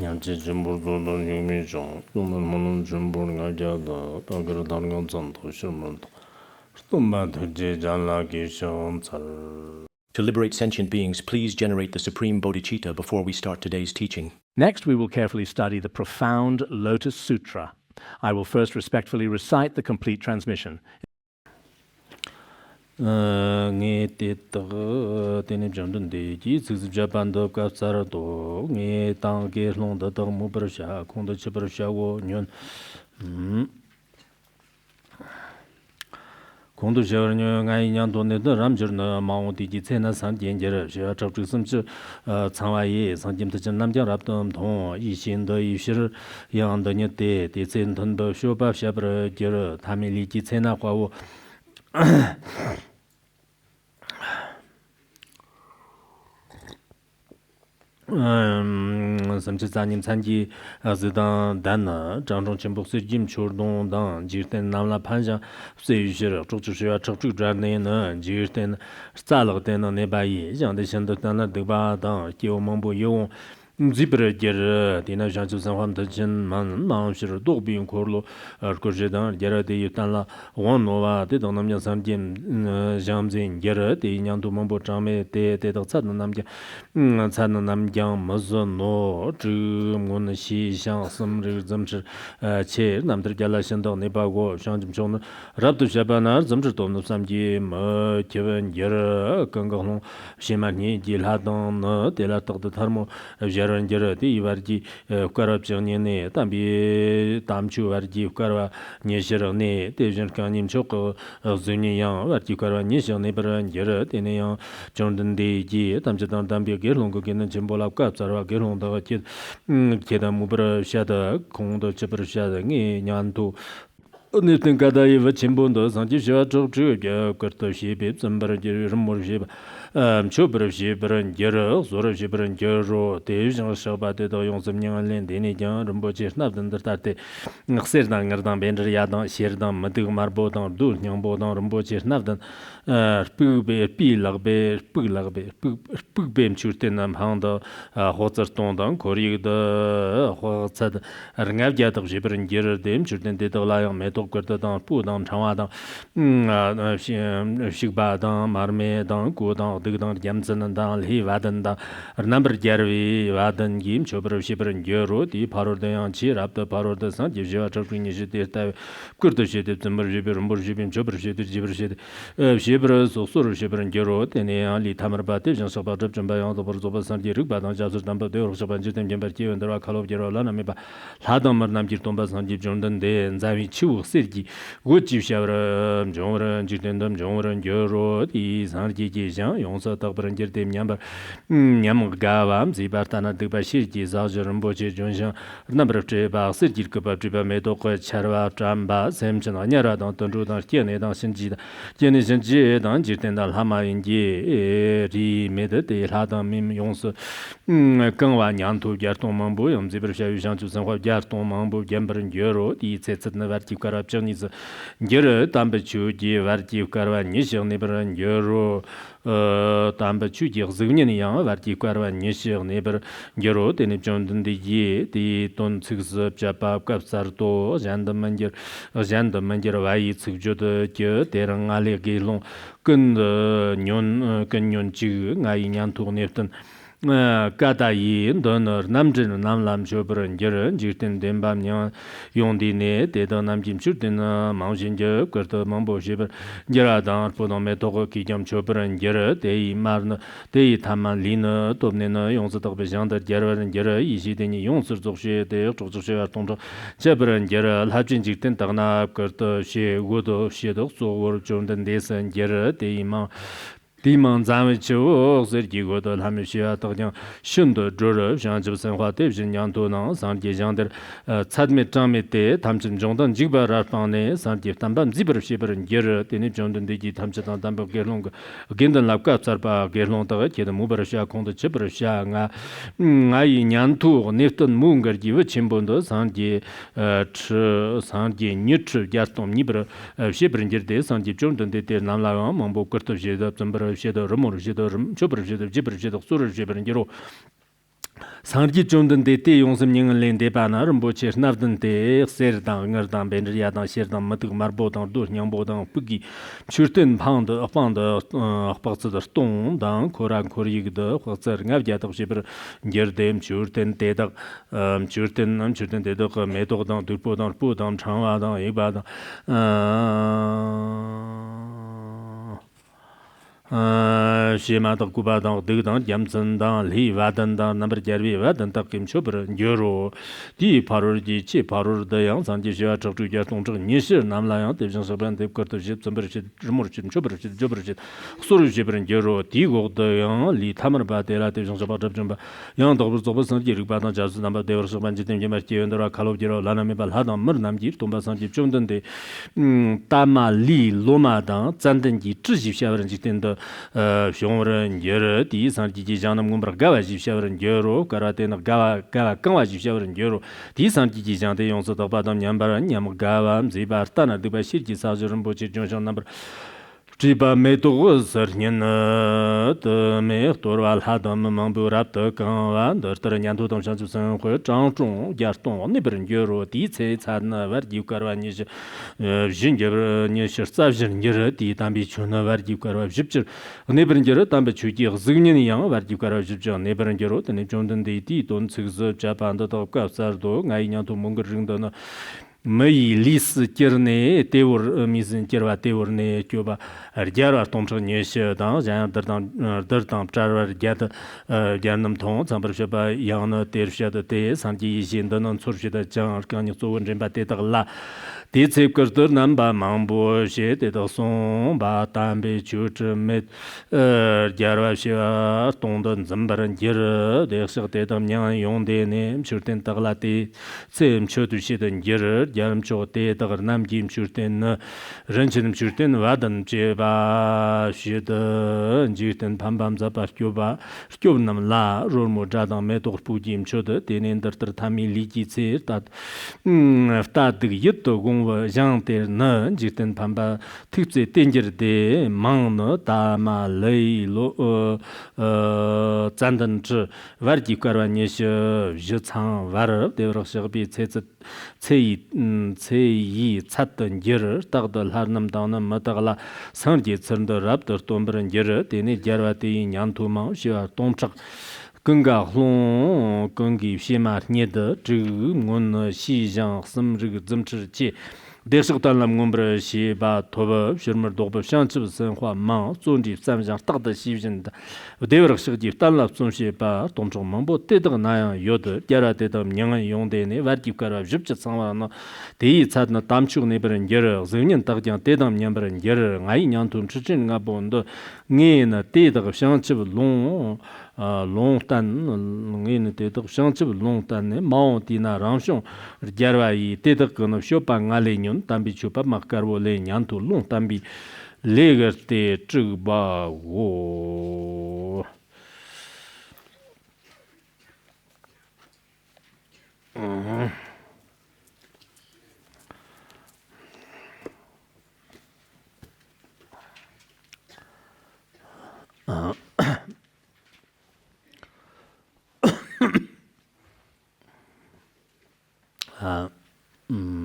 양지 전부도 유미종 또는 전부가 자다 다그러 다른 전도 실문도 또만 제자라기 숑살. To liberate sentient beings, please generate the supreme bodhicitta before we start today's teaching. Next, we will carefully study the profound Lotus Sutra. I will first respectfully recite the complete transmission. nge te ta tene jamdun de ji zu japan do ka sar do nge tang ge long da da mu bar sha kong da chi bar sha wo nyon kong du sha nyo ngai nyang do ne da ram jir na ma wo di ji ce na san dian je re sha chao zhi sim chi chang wa ye sang jim de chen nam jiang rab dong tong yi xin de yi shi yang de ne de de zen ten de shu ba sha bar je re ta mi li ji ce na hua wo samchizanim sanji zidan dan zhangzhong chenpo si jim chur dong dan jirten namla panjang si yu shir chuk chu shua chuk chuk zhar ne na jirten tsalag ten ne ba yi yang de shen de dan la de ba dan kiyo mangbo yo zibra ger dina shang chu san hwam de chen man mang shir dog bin korlo ko je dan ger de yutan la won no wa de dong nam yang sam jim jam zin ger de nyang du mangbo chang me de de de chan nam jang chan nam jang mo zo no zhi mon xi xiang sim ri zam chi che nam de la shen dong ne ba go shang jim chong rab du sha ba na zam zhi dong no sam ji mo ke wen ger gang gang long xi ma ni ji la dong no de la tog de dharma jara di varji karab jani ne tambi tamchu varji karwa nyeshira ne de jen kanim chok zuni yang varji karwa nyeshira ne bran jara de ne yang jondin de ji tamje dan tambi gerlong go genen jembola ka zarwa gerlong da ke keda mubra shada kong do chebra shada ngi nyantu Nitten kada iwa chimbondo sanji shiwa chok chuk ya karto shibi zambara jiri rumur shiba chubra shibaran jira sura shibaran jiro te shang shaba te to yung sim nyang len deni jang rumbo chi shnab dan dar tate ngasir dan ngar dan benjar ya dan shir dan madig marbo dan dur nyang bo dan rumbo chi shnab dan pug be pi lag be pug be mchur te nam hang da hotsar tong dan kori da hotsad rngab ja tak shibaran jira de mchur ten te to la yang me to करता था पूदाम छावादाम शिकबादाम मारमेदाम कोदाम दिगदाम जमसनदाम लीवादंदाम number 11 वादन गिम चोबर शिबरन जरो दी फारोदयां छि राब्द फारोद सन जिवा चक्रिनि जिते Kurd जिते जमर जिबर मुर जिबिन चोबर जिते जिबर जिते शिबर सोसुर शिबरन जरो तेने ली थामर बाते जन सबा जब जम्बायां तो बरजोब सन जिरुक बादाम जाजुर नंबर दे और सबन जिते जम्बर के अंदर खालो जरो लाना में बा लादम मर नाम जितों बा सन जिब जोंदन दे जावी छु sergi gochi shavra jongran jitendam jongran joro di sanji ji jang yongsa takbaran jirtem nyambar nyam gavam zibartana dikba shirji zawjaram boche jonshan nambar che ba sergi kaba jiba medo ko charwa chamba semchen anyara dan tanju dan tiene dan sinji da tiene sinji dan jitendal hama inji ri mede de ladan mim yongsa kangwa nyantu gyarton mambo yom zibar shayu shanchu sanhwa gyarton mambo gyambaran joro di tsetsetna varti karab chaniz jere tambe chuji varti karwa nishig nebran jero tambe chuji zignin yang varti karwa nishig nebr jero tene jondin de ye di ton tsigs japa kapsar to jandam manjer wai tsigjo de je terang ale gelong kun nyon chi ngai nyan tu neften Kata yin donor namjin namlam shobran jiran jirten dembam nyang yondi ne dedo namjim churten mangshin je kurto mambo shibar jira dan podon me togo ki jam shobran jira deyi marna deyi taman lina tobne na yongsa togbe jandar jirwaran jira ishi deni yongsir zogshe de zogshe war tongzo jabran jira lhajin jirten tagna kurto she godo she dog so wor jondan desan jira deyi ma Dimang zame chiwo sergi godo lami shia tagdyang shindo zhoro shangjib sanhua tebshin nyangto nang sangye jangder tsadme changme te tamchim zhongdan jigba rarpang ne sangye tambam zibar shibar nyer teni zhongdan degi tamchitang tambam gerlong gendan labka tsarpa gerlong taga keda mubar shia kongda chibar shia nga yi nyangto neftan mungar jiwa chimbondo sangye nyitr gyartom nibar shibar nyer de sangye zhongdan de te namla mambo kurtab shedab zambara shedo rumor shedo chopar shedo jibr shedo sur shedo ngiro Sanji Jundin de Yonsam Ning de Bana, Rumboche, Navdan de Serdan, Nerdan, Benriadan, Sherdan, Matuk Marbodan, Dus Yambodan, Pugi, Churtin Pound, upon the parts of the stone, down, Koran Korig, the Hotzer, Navjat of Shipper, Gerdem, Churtin, Teda, Churtin, Teda, Metodan, Dupodan, Pudan, Changwadan, Ibada. Shima da Kuba da Digdan, Yamson da, Li Vadan da, Number Jerry Vadan da Kim Chopper, Euro, Di Parur di Chi Parur the Yang, Sanji Shia Chok to Yaton, Nishir, Namlayan, Division Saban, the Quarter Ship, some Rumorship, Choppership, Jobbership, Surship and Euro, Digo the Yang, Li Tamarba, the Division Sabat Jumba, Young Dobbs of Jiribana, Jazz number, they were so much in Yamati and the Kalogiro, Lana Mebal Hadam, Murnamji, Tomba Sanji Chundan, the Tama Li Loma dan, Zandenji, Trishi Shaver and Jitin the Shomran Yero, the Sanji Janam Gumbra Gavaji Shaver and Yero, Karate and Gava Kawaji Shaver and Yero, the Sanji Jan de Yonso of Badam Yambaran, Yamagavam, Zibartana, Dubashi, Sazuran Bochi Junction number. Jiba Meto Sernian, the Mayor Toral Hadam, Mamburat, Kanvan, the Terranto Shanson, Changchong, Gaston, Nibran Euro, Dice, Hadna, Verducaranish, Ginger, Nisher Savjan, Yerati, Tambichuna, Verducar, Gypcher, Nibran Gerot, Tambichu, Zunian Young, Verducar, Gypcher, Nibran Gerot, and Jonathan de Don Six Japan, the Top Sardo, Naina to Mungerindana. May lis kirne tewur mizin kirwa tewur ne kyoba rjara tomcha nyeshe dan jan dartam charwa rjata janam thong sambar shaba yana tershada te sanji yin dan surshida jang arkani zowen remba te tagla te tsep kardur namba mambo she te da son ba tambe chut met rjara shia tongdan zambaran jir de shig te dam nyang yong de ne churten tagla te tsem chotu shidan jir Yaram Chote, the Nam Jim Shurten, Renchin Shurten, Wadan Jeba, Shida, Jitan Pambam Zapa Cuba, Skubnam La, Romo Jadan Metor Pujim Choda, the Nender Tami Ligi, that Ftat Yito Gumva, Janter Na, Jitan Pamba, Tipsy Danger de Man, Tama, Lay, Zandan, Vardi Karanish, Jutsan, Var, they were Sherbi, Yi Satan Yer, Tagdal Harnam Downam Matagala, Sanji Sender Raptor Tomber Yer, Deni Jarvati Yantuma, Shia Tomchak, Gunga Hlon, Gungi Shima Neda, Ju, Mun, Shijang, Some Zimchi. Desuktan lam ngumbre shi ba toba shirmer doba shanchib senhua ma zonji samjang tagda shivjin dewer shigji tan la zonshi ba tomchong mambo tedag na yod gyara tedam nyang yongde ne wargi kara jibcha sangwa na dei chadna tamchug ne beren yer zengnin tagjang tedam nyam beren yer ngai nyang tum chichin nga bondo nge na tedag shanchib long tan ngin tedag shanchib long tan ne mao tina rangshong gyarwa yi tedag no shopa ngale nyon tambi chupa makarwo le nyantu long tambi leger te chugba wo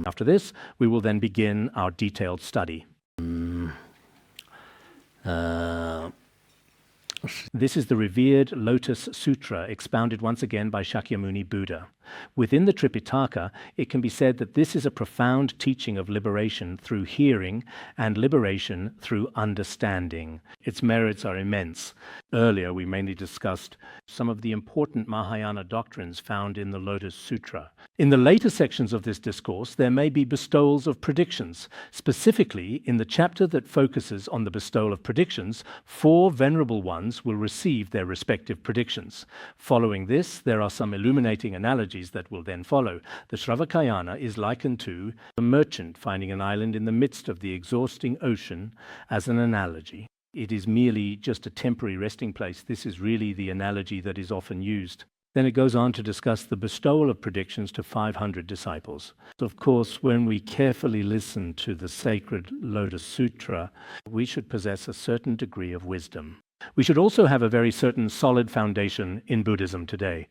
After this, we will then begin our detailed study. This is the revered Lotus Sutra, expounded once again by Shakyamuni Buddha. Within the Tripitaka, it can be said that this is a profound teaching of liberation through hearing and liberation through understanding. Its merits are immense. Earlier, we mainly discussed some of the important Mahayana doctrines found in the Lotus Sutra. In the later sections of this discourse, there may be bestowals of predictions. Specifically, in the chapter that focuses on the bestowal of predictions, 4 venerable ones will receive their respective predictions. Following this, there are some illuminating analogies that will then follow. The Śrāvakayana is likened to a merchant finding an island in the midst of the exhausting ocean as an analogy. It is merely just a temporary resting place. This is really the analogy that is often used. Then it goes on to discuss the bestowal of predictions to 500 disciples. Of course, when we carefully listen to the sacred Lotus Sutra, we should possess a certain degree of wisdom. We should also have a very certain solid foundation in Buddhism today,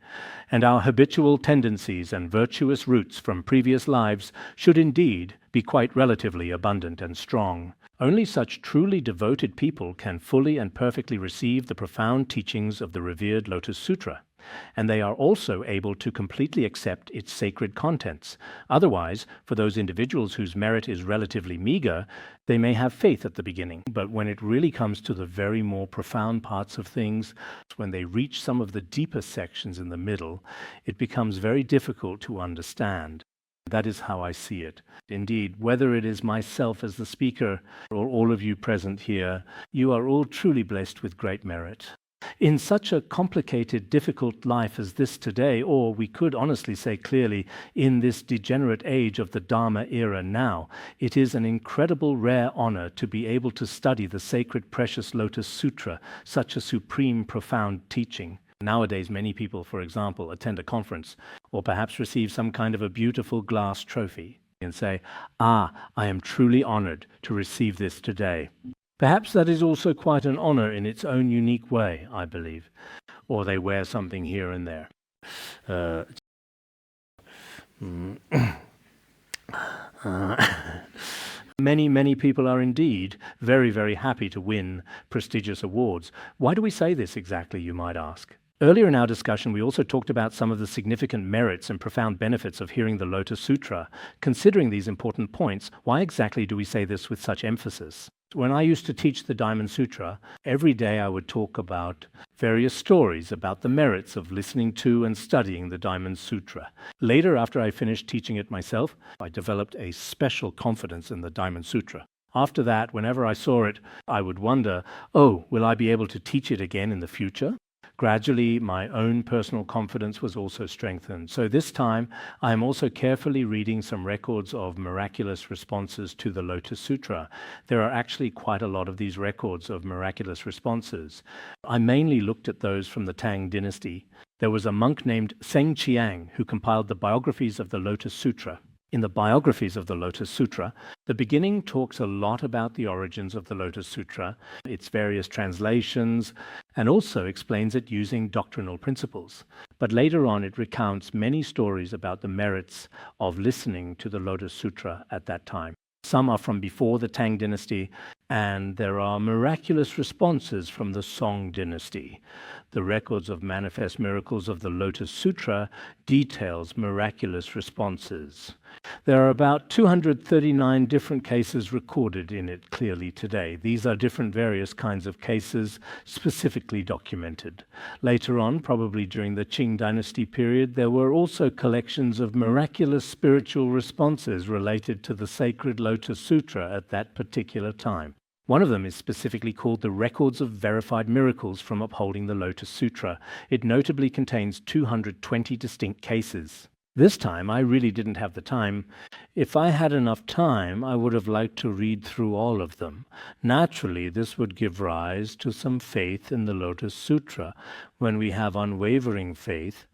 and our habitual tendencies and virtuous roots from previous lives should indeed be quite relatively abundant and strong. Only such truly devoted people can fully and perfectly receive the profound teachings of the revered Lotus Sutra, and they are also able to completely accept its sacred contents. Otherwise, for those individuals whose merit is relatively meager, they may have faith at the beginning, but when it really comes to the very more profound parts of things, when they reach some of the deeper sections in the middle, it becomes very difficult to understand. That is how I see it. Indeed, whether it is myself as the speaker or all of you present here, you are all truly blessed with great merit. In such a complicated, difficult life as this today, or we could honestly say clearly, in this degenerate age of the Dharma era now, it is an incredible rare honor to be able to study the sacred precious Lotus Sutra, such a supreme, profound teaching. Nowadays, many people, for example, attend a conference or perhaps receive some kind of a beautiful glass trophy and say, I am truly honored to receive this today. Perhaps that is also quite an honor in its own unique way, I believe. Or they wear something here and there. Many people are indeed very, very happy to win prestigious awards. Why do we say this exactly, you might ask? Earlier in our discussion, we also talked about some of the significant merits and profound benefits of hearing the Lotus Sutra. Considering these important points, why exactly do we say this with such emphasis? When I used to teach the Diamond Sutra, every day I would talk about various stories about the merits of listening to and studying the Diamond Sutra. Later, after I finished teaching it myself, I developed a special confidence in the Diamond Sutra. After that, whenever I saw it, I would wonder, will I be able to teach it again in the future? Gradually, my own personal confidence was also strengthened. So this time, I am also carefully reading some records of miraculous responses to the Lotus Sutra. There are actually quite a lot of these records of miraculous responses. I mainly looked at those from the Tang dynasty. There was a monk named Zheng Qiang who compiled the biographies of the Lotus Sutra. In the biographies of the Lotus Sutra, the beginning talks a lot about the origins of the Lotus Sutra, its various translations, and also explains it using doctrinal principles. But later on, it recounts many stories about the merits of listening to the Lotus Sutra at that time. Some are from before the Tang dynasty, and there are miraculous responses from the Song dynasty. The records of manifest miracles of the Lotus Sutra details miraculous responses. There are about 239 different cases recorded in it clearly today. These are different various kinds of cases specifically documented. Later on, probably during the Qing dynasty period, there were also collections of miraculous spiritual responses related to the sacred Lotus Sutra at that particular time. One of them is specifically called the Records of Verified Miracles from Upholding the Lotus Sutra. It notably contains 220 distinct cases. This time, I really didn't have the time. If I had enough time, I would have liked to read through all of them. Naturally, this would give rise to some faith in the Lotus Sutra. When we have unwavering faith,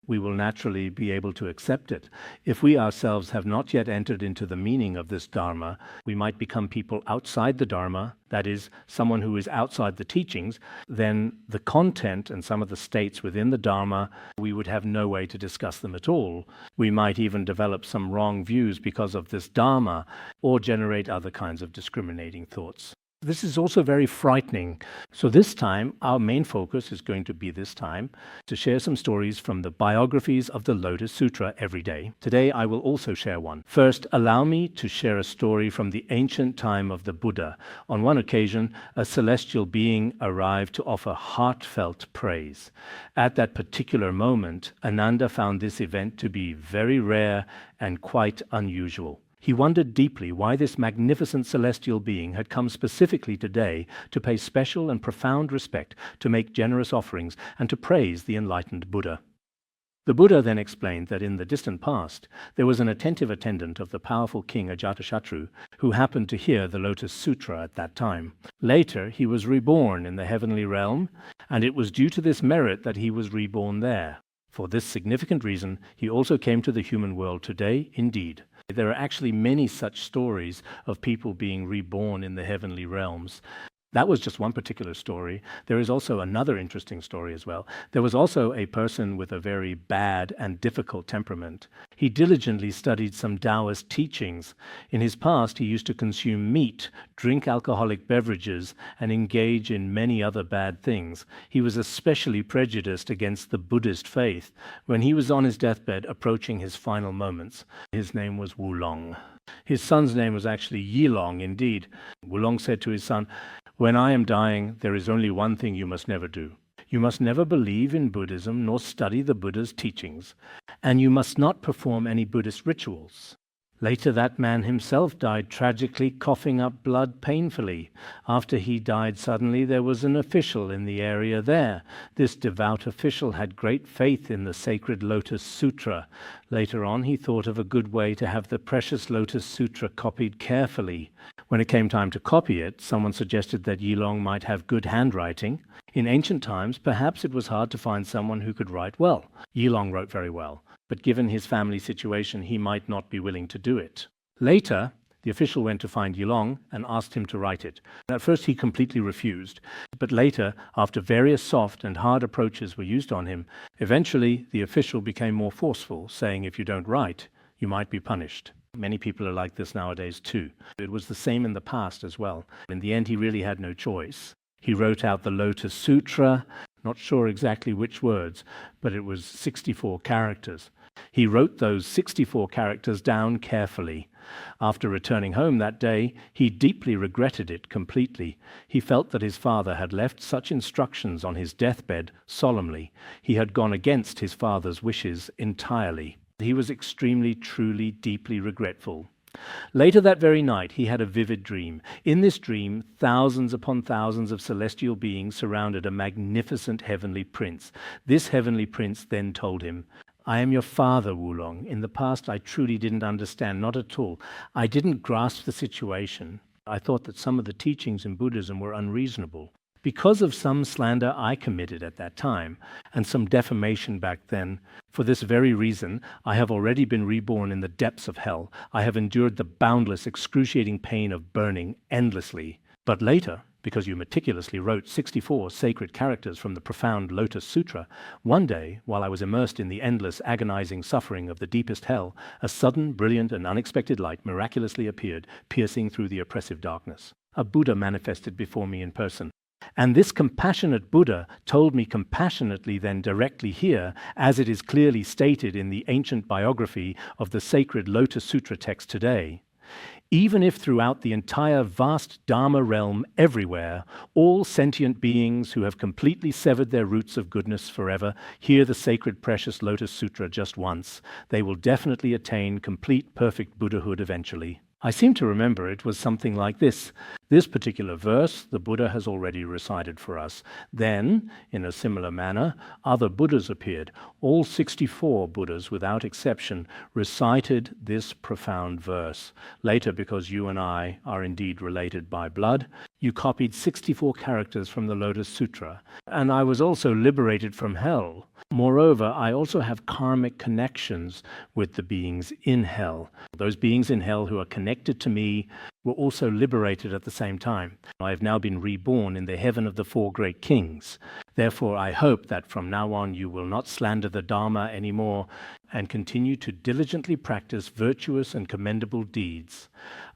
we will naturally be able to accept it. If we ourselves have not yet entered into the meaning of this Dharma, we might become people outside the Dharma, that is, someone who is outside the teachings, then the content and some of the states within the Dharma, we would have no way to discuss them at all. We might even develop some wrong views because of this Dharma, or generate other kinds of discriminating thoughts. This is also very frightening. So this time, our main focus is going to be this time to share some stories from the biographies of the Lotus Sutra every day. Today, I will also share one. First, allow me to share a story from the ancient time of the Buddha. On one occasion, a celestial being arrived to offer heartfelt praise. At that particular moment, Ananda found this event to be very rare and quite unusual. He wondered deeply why this magnificent celestial being had come specifically today to pay special and profound respect, to make generous offerings, and to praise the enlightened Buddha. The Buddha then explained that in the distant past, there was an attentive attendant of the powerful king Ajatashatru who happened to hear the Lotus Sutra at that time. Later, he was reborn in the heavenly realm, and it was due to this merit that he was reborn there. For this significant reason, he also came to the human world today, indeed. There are actually many such stories of people being reborn in the heavenly realms. That was just one particular story. There is also another interesting story as well. There was also a person with a very bad and difficult temperament. He diligently studied some Taoist teachings. In his past, he used to consume meat, drink alcoholic beverages, and engage in many other bad things. He was especially prejudiced against the Buddhist faith. When he was on his deathbed, approaching his final moments, his name was Wulong. His son's name was actually Yilong, indeed. Wulong said to his son, "When I am dying, there is only one thing you must never do. You must never believe in Buddhism nor study the Buddha's teachings, and you must not perform any Buddhist rituals." Later, that man himself died tragically, coughing up blood painfully. After he died suddenly, there was an official in the area there. This devout official had great faith in the sacred Lotus Sutra. Later on, he thought of a good way to have the precious Lotus Sutra copied carefully. When it came time to copy it, someone suggested that Yilong might have good handwriting. In ancient times, perhaps it was hard to find someone who could write well. Yilong wrote very well, but given his family situation, he might not be willing to do it. Later, the official went to find Yilong and asked him to write it. At first, he completely refused, but later, after various soft and hard approaches were used on him, eventually the official became more forceful, saying, "If you don't write, you might be punished." Many people are like this nowadays too. It was the same in the past as well. In the end, he really had no choice. He wrote out the Lotus Sutra, not sure exactly which words, but it was 64 characters. He wrote those 64 characters down carefully. After returning home that day, he deeply regretted it completely. He felt that his father had left such instructions on his deathbed solemnly. He had gone against his father's wishes entirely. He was extremely, truly, deeply regretful. Later that very night, he had a vivid dream. In this dream, thousands upon thousands of celestial beings surrounded a magnificent heavenly prince. This heavenly prince then told him, "I am your father, Wulong. In the past, I truly didn't understand, not at all. I didn't grasp the situation. I thought that some of the teachings in Buddhism were unreasonable. Because of some slander I committed at that time, and some defamation back then, for this very reason, I have already been reborn in the depths of hell. I have endured the boundless, excruciating pain of burning endlessly. But later, because you meticulously wrote 64 sacred characters from the profound Lotus Sutra, one day, while I was immersed in the endless, agonizing suffering of the deepest hell, a sudden, brilliant, and unexpected light miraculously appeared, piercing through the oppressive darkness. A Buddha manifested before me in person. And this compassionate Buddha told me compassionately then directly here, as it is clearly stated in the ancient biography of the sacred Lotus Sutra text today, even if throughout the entire vast Dharma realm everywhere, all sentient beings who have completely severed their roots of goodness forever hear the sacred precious Lotus Sutra just once, they will definitely attain complete perfect Buddhahood eventually. I seem to remember it was something like this. This particular verse the Buddha has already recited for us. Then, in a similar manner, other Buddhas appeared. All 64 Buddhas, without exception, recited this profound verse. Later, because you and I are indeed related by blood, you copied 64 characters from the Lotus Sutra. And I was also liberated from hell. Moreover, I also have karmic connections with the beings in hell. Those beings in hell who are connected to me were also liberated at the same time. I have now been reborn in the heaven of the 4 great kings. Therefore, I hope that from now on you will not slander the Dharma anymore and continue to diligently practice virtuous and commendable deeds.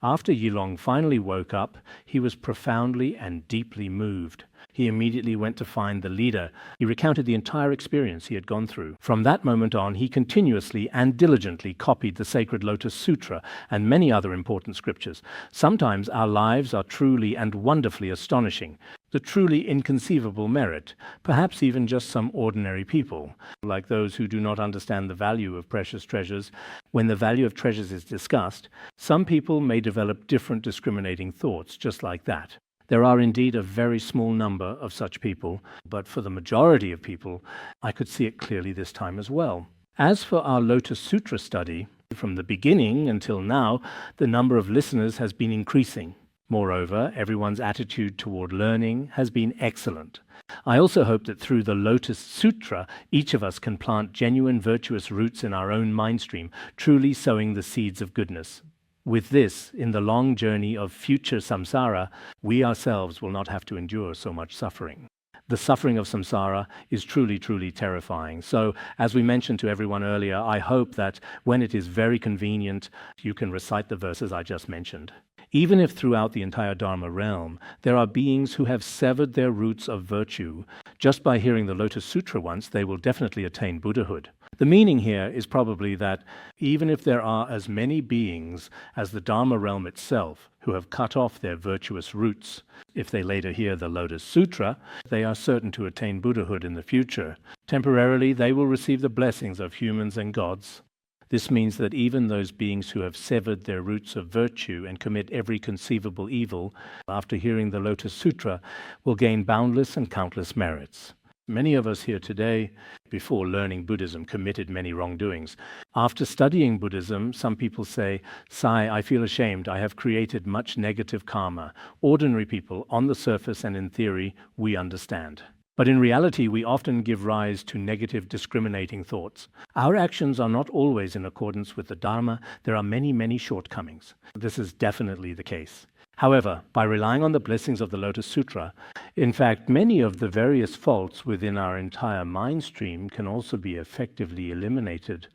After Yilong finally woke up, he was profoundly and deeply moved. He immediately went to find the leader. He recounted the entire experience he had gone through. From that moment on, he continuously and diligently copied the sacred Lotus Sutra and many other important scriptures. Sometimes our lives are truly and wonderfully astonishing, the truly inconceivable merit, perhaps even just some ordinary people, like those who do not understand the value of precious treasures. When the value of treasures is discussed, some people may develop different discriminating thoughts, just like that. There are indeed a very small number of such people, but for the majority of people, I could see it clearly this time as well. As for our Lotus Sutra study, from the beginning until now, the number of listeners has been increasing. Moreover, everyone's attitude toward learning has been excellent. I also hope that through the Lotus Sutra, each of us can plant genuine virtuous roots in our own mind stream, truly sowing the seeds of goodness. With this, in the long journey of future samsara, we ourselves will not have to endure so much suffering. The suffering of samsara is truly, truly terrifying. So, as we mentioned to everyone earlier, I hope that when it is very convenient, you can recite the verses I just mentioned. Even if throughout the entire Dharma realm, there are beings who have severed their roots of virtue, just by hearing the Lotus Sutra once, they will definitely attain Buddhahood. The meaning here is probably that even if there are as many beings as the Dharma realm itself who have cut off their virtuous roots, if they later hear the Lotus Sutra, they are certain to attain Buddhahood in the future. Temporarily, they will receive the blessings of humans and gods. This means that even those beings who have severed their roots of virtue and commit every conceivable evil, after hearing the Lotus Sutra, will gain boundless and countless merits. Many of us here today, before learning Buddhism, committed many wrongdoings. After studying Buddhism, some people say, "Sai, I feel ashamed. I have created much negative karma." Ordinary people, on the surface and in theory, we understand. But in reality, we often give rise to negative, discriminating thoughts. Our actions are not always in accordance with the Dharma. There are many, many shortcomings. This is definitely the case. However, by relying on the blessings of the Lotus Sutra, in fact, many of the various faults within our entire mind stream can also be effectively eliminated.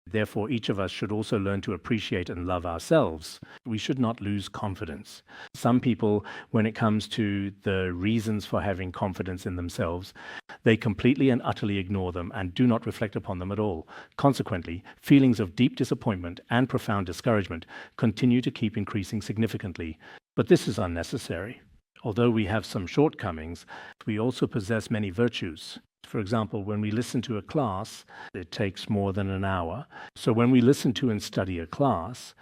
Therefore, each of us should also learn to appreciate and love ourselves. We should not lose confidence. Some people, when it comes to the reasons for having confidence in themselves, they completely and utterly ignore them and do not reflect upon them at all. Consequently, feelings of deep disappointment and profound discouragement continue to keep increasing significantly. But this is unnecessary. Although we have some shortcomings, we also possess many virtues. For example, when we listen to a class, it takes more than an hour. So when we listen to and study a class,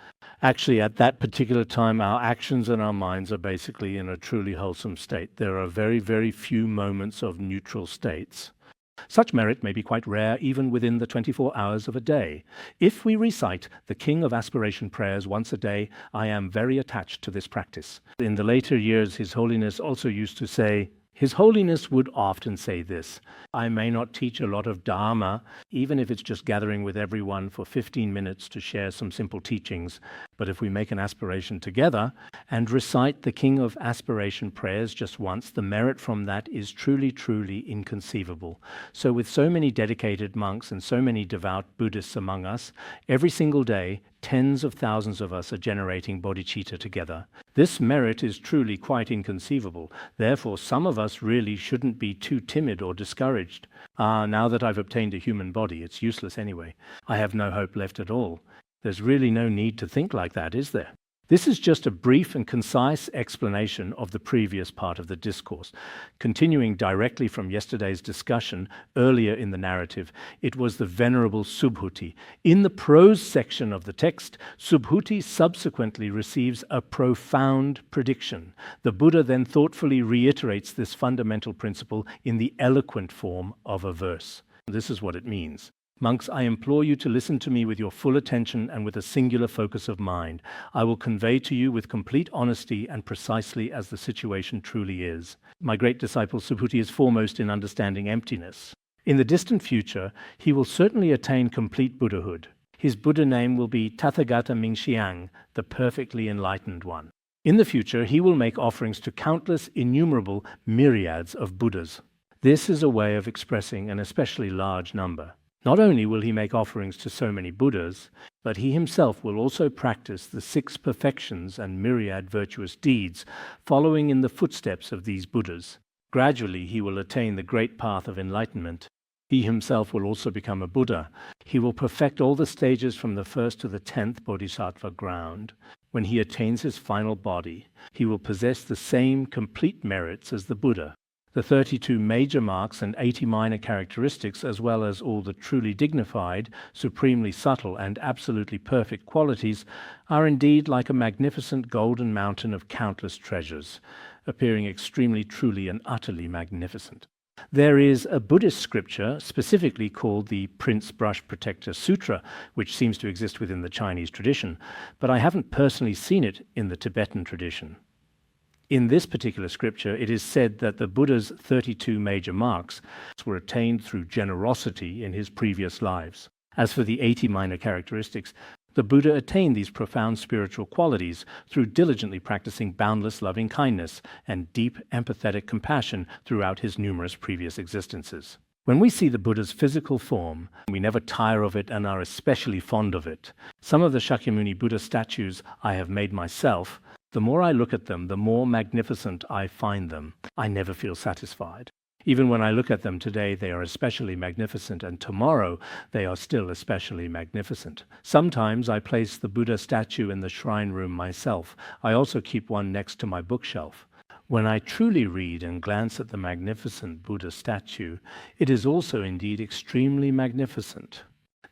actually at that particular time, our actions and our minds are basically in a truly wholesome state. There are very, very few moments of neutral states. Such merit may be quite rare even within the 24 hours of a day. If we recite the King of Aspiration prayers once a day, I am very attached to this practice. In the later years, His Holiness also used to say, His Holiness would often say this: I may not teach a lot of Dharma, even if it's just gathering with everyone for 15 minutes to share some simple teachings, but if we make an aspiration together and recite the King of Aspiration prayers just once, the merit from that is truly, truly inconceivable. So with so many dedicated monks and so many devout Buddhists among us, every single day, tens of thousands of us are generating bodhicitta together. This merit is truly quite inconceivable. Therefore, some of us really shouldn't be too timid or discouraged. Now that I've obtained a human body, it's useless anyway. I have no hope left at all. There's really no need to think like that, is there? This is just a brief and concise explanation of the previous part of the discourse. Continuing directly from yesterday's discussion, earlier in the narrative, it was the Venerable Subhuti. In the prose section of the text, Subhuti subsequently receives a profound prediction. The Buddha then thoughtfully reiterates this fundamental principle in the eloquent form of a verse. This is what it means. Monks, I implore you to listen to me with your full attention and with a singular focus of mind. I will convey to you with complete honesty and precisely as the situation truly is. My great disciple Subhuti is foremost in understanding emptiness. In the distant future, he will certainly attain complete Buddhahood. His Buddha name will be Tathagata Mingxiang, the perfectly enlightened one. In the future, he will make offerings to countless, innumerable myriads of Buddhas. This is a way of expressing an especially large number. Not only will he make offerings to so many Buddhas, but he himself will also practice the 6 perfections and myriad virtuous deeds, following in the footsteps of these Buddhas. Gradually, he will attain the great path of enlightenment. He himself will also become a Buddha. He will perfect all the stages from the 1st to the 10th Bodhisattva ground. When he attains his final body, he will possess the same complete merits as the Buddha. The 32 major marks and 80 minor characteristics, as well as all the truly dignified, supremely subtle, and absolutely perfect qualities, are indeed like a magnificent golden mountain of countless treasures, appearing extremely, truly, and utterly magnificent. There is a Buddhist scripture specifically called the Prince Brush Protector Sutra, which seems to exist within the Chinese tradition, but I haven't personally seen it in the Tibetan tradition. In this particular scripture, it is said that the Buddha's 32 major marks were attained through generosity in his previous lives. As for the 80 minor characteristics, The Buddha attained these profound spiritual qualities through diligently practicing boundless loving kindness and deep empathetic compassion throughout his numerous previous existences. When we see the Buddha's physical form, we never tire of it and are especially fond of it. Some of the Shakyamuni Buddha statues I have made myself. The more I look at them, the more magnificent I find them. I never feel satisfied. Even when I look at them today, they are especially magnificent, and tomorrow they are still especially magnificent. Sometimes I place the Buddha statue in the shrine room myself. I also keep one next to my bookshelf. When I truly read and glance at the magnificent Buddha statue, it is also indeed extremely magnificent.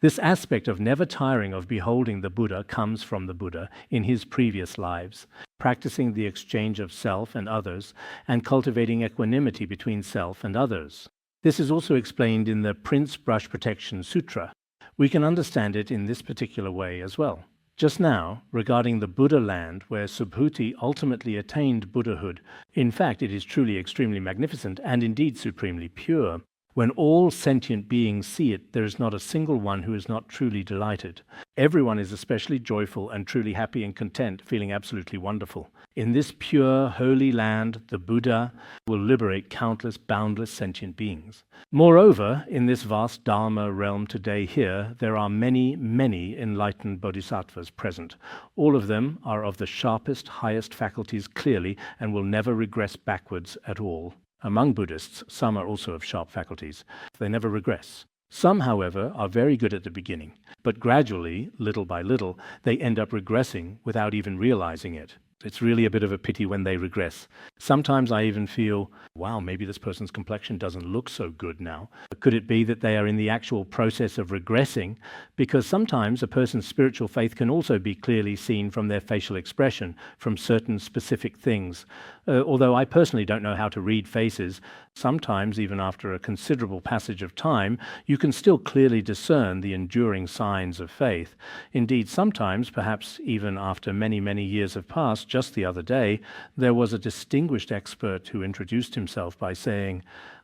This aspect of never tiring of beholding the Buddha comes from the Buddha in his previous lives, practicing the exchange of self and others, and cultivating equanimity between self and others. This is also explained in the Prince Brush Protection Sutra. We can understand it in this particular way as well. Just now, regarding the Buddha land where Subhuti ultimately attained Buddhahood, in fact it is truly extremely magnificent and indeed supremely pure. When all sentient beings see it, there is not a single one who is not truly delighted. Everyone is especially joyful and truly happy and content, feeling absolutely wonderful. In this pure, holy land, the Buddha will liberate countless, boundless sentient beings. Moreover, in this vast Dharma realm today here, there are many, many enlightened bodhisattvas present. All of them are of the sharpest, highest faculties clearly and will never regress backwards at all. Among Buddhists, some are also of sharp faculties. They never regress. Some, however, are very good at the beginning, but gradually, little by little, they end up regressing without even realizing it. It's really a bit of a pity when they regress. Sometimes I even feel, wow, maybe this person's complexion doesn't look so good now. Could it be that they are in the actual process of regressing? Because sometimes a person's spiritual faith can also be clearly seen from their facial expression, from certain specific things. Although I personally don't know how to read faces, sometimes, even after a considerable passage of time, you can still clearly discern the enduring signs of faith. Indeed, sometimes, perhaps even after many, many years have passed, just the other day, there was a distinguished expert who introduced himself by saying,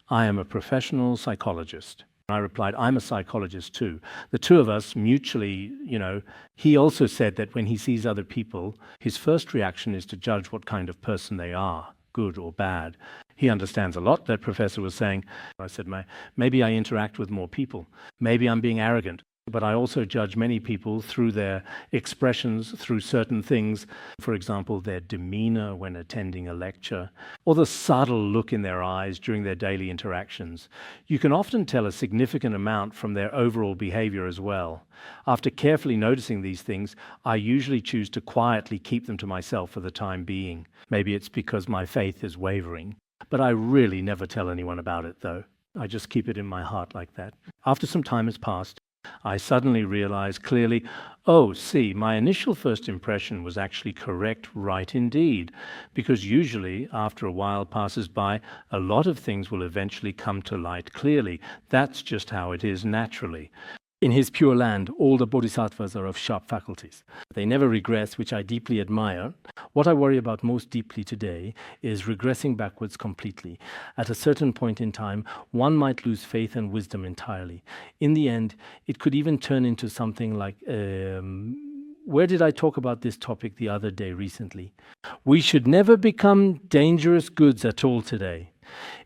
"I am a professional psychologist." I replied, "I'm a psychologist too." The two of us mutually, he also said that when he sees other people, his first reaction is to judge what kind of person they are, good or bad. He understands a lot, that professor was saying. I said, maybe I interact with more people. Maybe I'm being arrogant. But I also judge many people through their expressions, through certain things, for example, their demeanor when attending a lecture, or the subtle look in their eyes during their daily interactions. You can often tell a significant amount from their overall behavior as well. After carefully noticing these things, I usually choose to quietly keep them to myself for the time being. Maybe it's because my faith is wavering. But I really never tell anyone about it, though. I just keep it in my heart like that. After some time has passed, I suddenly realized clearly, my initial first impression was actually correct, right indeed. Because usually, after a while passes by, a lot of things will eventually come to light clearly. That's just how it is naturally. In his pure land, all the bodhisattvas are of sharp faculties. They never regress, which I deeply admire. What I worry about most deeply today is regressing backwards completely. At a certain point in time, one might lose faith and wisdom entirely. In the end, it could even turn into something like, where did I talk about this topic the other day recently? We should never become dangerous goods at all today.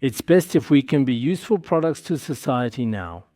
It's best if we can be useful products to society now.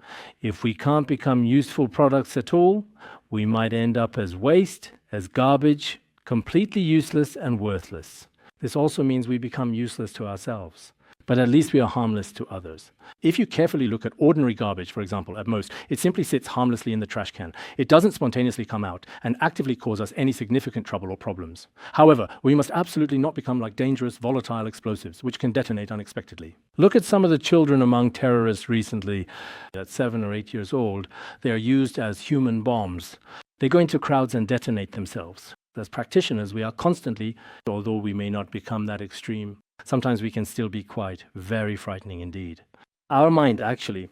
If we can't become useful products at all, we might end up as waste, as garbage, completely useless and worthless. This also means we become useless to ourselves. But at least we are harmless to others. If you carefully look at ordinary garbage, for example, at most, it simply sits harmlessly in the trash can. It doesn't spontaneously come out and actively cause us any significant trouble or problems. However, we must absolutely not become like dangerous, volatile explosives, which can detonate unexpectedly. Look at some of the children among terrorists recently. At 7 or 8 years old, they are used as human bombs. They go into crowds and detonate themselves. As practitioners, we are constantly, although we may not become that extreme, sometimes we can still be quite very frightening indeed. Our mind, actually,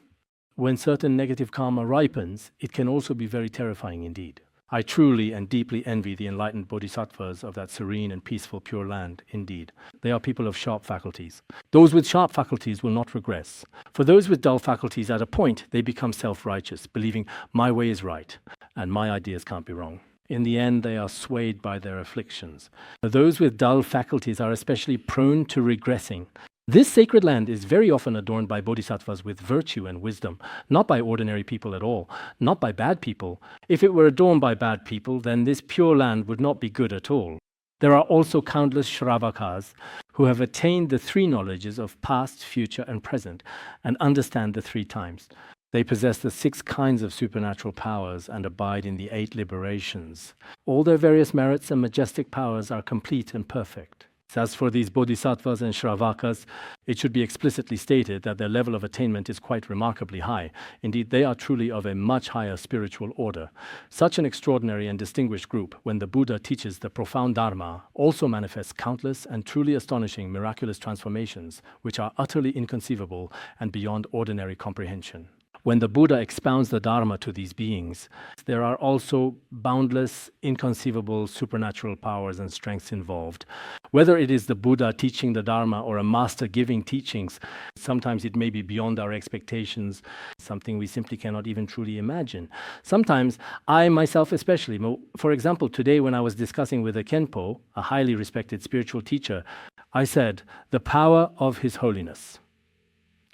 when certain negative karma ripens, it can also be very terrifying indeed. I truly and deeply envy the enlightened bodhisattvas of that serene and peaceful pure land, indeed. They are people of sharp faculties. Those with sharp faculties will not regress. For those with dull faculties, at a point, they become self-righteous, believing my way is right, and my ideas can't be wrong. In the end, they are swayed by their afflictions. Those with dull faculties are especially prone to regressing. This sacred land is very often adorned by bodhisattvas with virtue and wisdom, not by ordinary people at all, not by bad people. If it were adorned by bad people, then this pure land would not be good at all. There are also countless Śrāvakas who have attained the three knowledges of past, future, and present, and understand the three times. They possess the 6 kinds of supernatural powers and abide in the 8 liberations. All their various merits and majestic powers are complete and perfect. As for these bodhisattvas and Śrāvakas, it should be explicitly stated that their level of attainment is quite remarkably high. Indeed, they are truly of a much higher spiritual order. Such an extraordinary and distinguished group, when the Buddha teaches the profound Dharma, also manifests countless and truly astonishing miraculous transformations, which are utterly inconceivable and beyond ordinary comprehension. When the Buddha expounds the Dharma to these beings, there are also boundless, inconceivable supernatural powers and strengths involved. Whether it is the Buddha teaching the Dharma or a master giving teachings, sometimes it may be beyond our expectations, something we simply cannot even truly imagine. Sometimes, I myself especially, for example, today when I was discussing with a Khenpo, a highly respected spiritual teacher, I said, the power of His Holiness.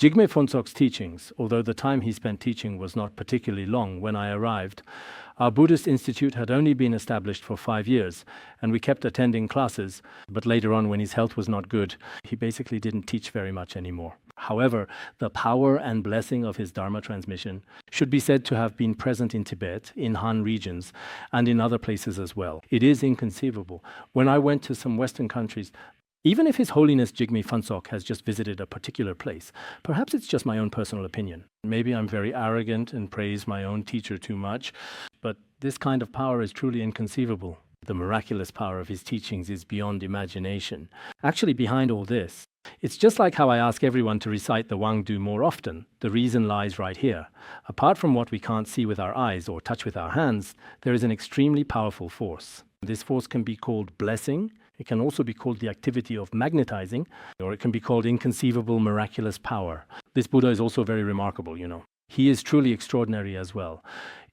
Jigme Phuntsok's teachings, although the time he spent teaching was not particularly long when I arrived, our Buddhist institute had only been established for 5 years, and we kept attending classes, but later on when his health was not good, he basically didn't teach very much anymore. However, the power and blessing of his Dharma transmission should be said to have been present in Tibet, in Han regions, and in other places as well. It is inconceivable. When I went to some Western countries, even if His Holiness Jigme Phuntsok has just visited a particular place, perhaps it's just my own personal opinion. Maybe I'm very arrogant and praise my own teacher too much, but this kind of power is truly inconceivable. The miraculous power of his teachings is beyond imagination. Actually, behind all this, it's just like how I ask everyone to recite the Wangdu more often. The reason lies right here. Apart from what we can't see with our eyes or touch with our hands, there is an extremely powerful force. This force can be called blessing. It can also be called the activity of magnetizing, or it can be called inconceivable miraculous power. This Buddha is also very remarkable, you know. He is truly extraordinary as well.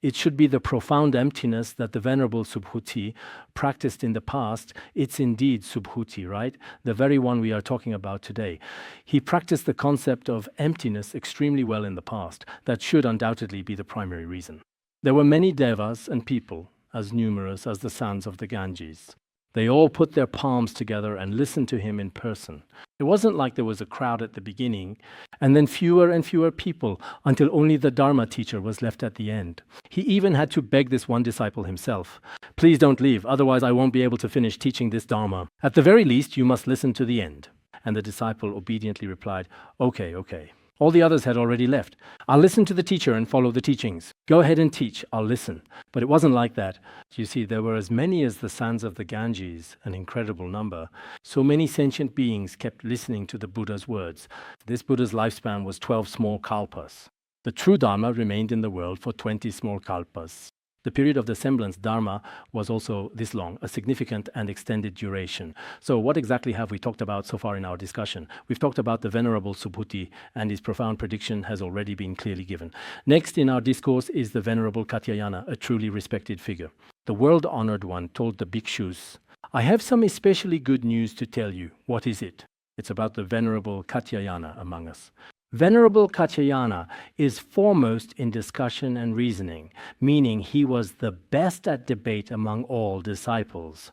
It should be the profound emptiness that the Venerable Subhuti practiced in the past. It's indeed Subhuti, right? The very one we are talking about today. He practiced the concept of emptiness extremely well in the past. That should undoubtedly be the primary reason. There were many devas and people, as numerous as the sands of the Ganges. They all put their palms together and listened to him in person. It wasn't like there was a crowd at the beginning, and then fewer and fewer people, until only the Dharma teacher was left at the end. He even had to beg this one disciple himself, "Please don't leave, otherwise I won't be able to finish teaching this Dharma. At the very least, you must listen to the end." And the disciple obediently replied, Okay. All the others had already left. "I'll listen to the teacher and follow the teachings. Go ahead and teach, I'll listen." But it wasn't like that. You see, there were as many as the sands of the Ganges, an incredible number. So many sentient beings kept listening to the Buddha's words. This Buddha's lifespan was 12 small kalpas. The true Dharma remained in the world for 20 small kalpas. The period of the semblance Dharma was also this long, a significant and extended duration. So what exactly have we talked about so far in our discussion? We've talked about the Venerable Subhuti, and his profound prediction has already been clearly given. Next in our discourse is the Venerable Katyayana, a truly respected figure. The world-honored one told the bhikshus, "I have some especially good news to tell you." What is it? It's about the Venerable Katyayana among us. Venerable Katyayana is foremost in discussion and reasoning, meaning he was the best at debate among all disciples.